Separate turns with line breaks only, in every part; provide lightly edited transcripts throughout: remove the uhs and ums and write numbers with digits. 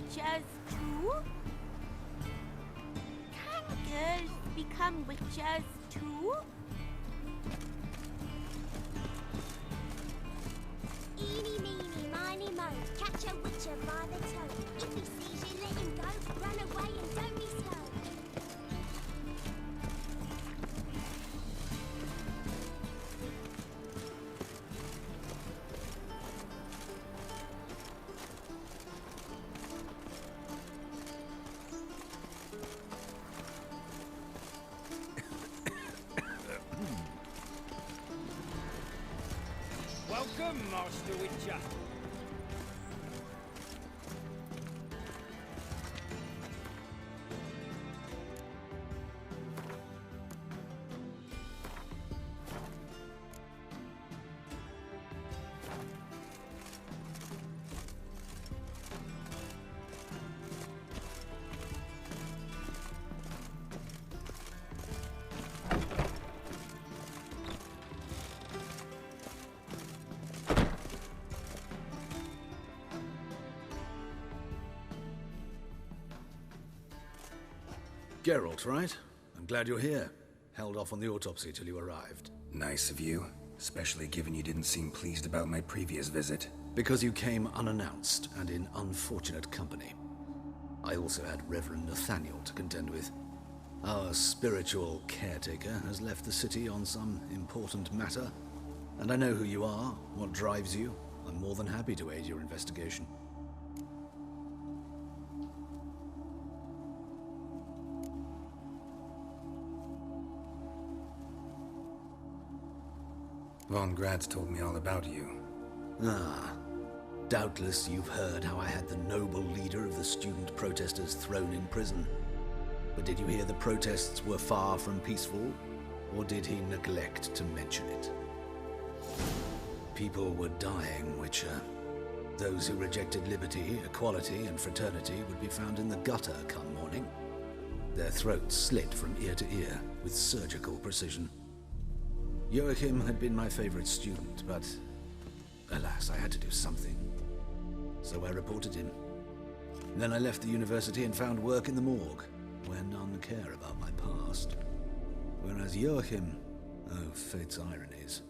witches too? Can girls become witches too?
Eeny, meeny, miny, moe, catch a witcher by the toe. If he sees you, let him go. Run away and don't be slow.
Welcome, Master Witcher.
Geralt, right? I'm glad you're here. Held off on the autopsy till you arrived.
Nice of you, especially given you didn't seem pleased about my previous visit.
Because you came unannounced and in unfortunate company. I also had Reverend Nathaniel to contend with. Our spiritual caretaker has left the city on some important matter, and I know who you are, what drives you. I'm more than happy to aid your investigation.
Von Grad's told me all about you.
Ah, doubtless you've heard how I had the noble leader of the student protesters thrown in prison. But did you hear the protests were far from peaceful, or did he neglect to mention it? People were dying, Witcher. Those who rejected liberty, equality, and fraternity would be found in the gutter come morning. Their throats slit from ear to ear with surgical precision. Joachim had been my favorite student, but alas, I had to do something. So I reported him. Then I left the university and found work in the morgue, where none care about my past. Whereas Joachim, oh, fate's ironies.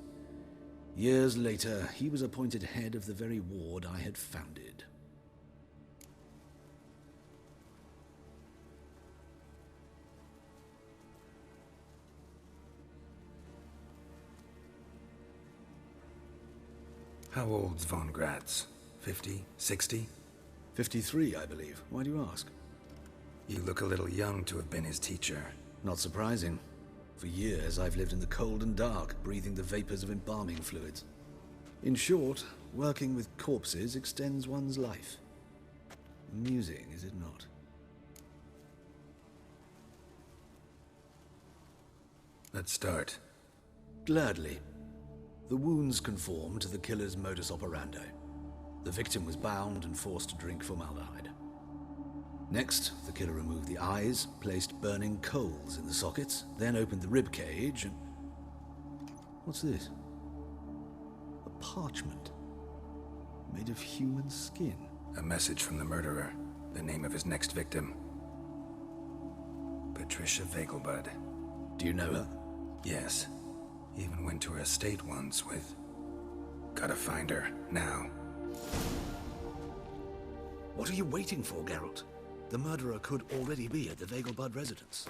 Years later, he was appointed head of the very ward I had founded.
How old's Von Grad's? 50? 60?
53, I believe. Why do you ask?
You look a little young to have been his teacher.
Not surprising. For years, I've lived in the cold and dark, breathing the vapors of embalming fluids. In short, working with corpses extends one's life. Amusing, is it not?
Let's start.
Gladly. The wounds conform to the killer's modus operandi. The victim was bound and forced to drink formaldehyde. Next, the killer removed the eyes, placed burning coals in the sockets, then opened the rib cage and... What's this? A parchment. Made of human skin.
A message from the murderer. The name of his next victim. Patricia Vegelbud.
Do you know her?
Yes. Even went to her estate once with... Gotta find her, now.
What are you waiting for, Geralt? The murderer could already be at the Vegelbud residence.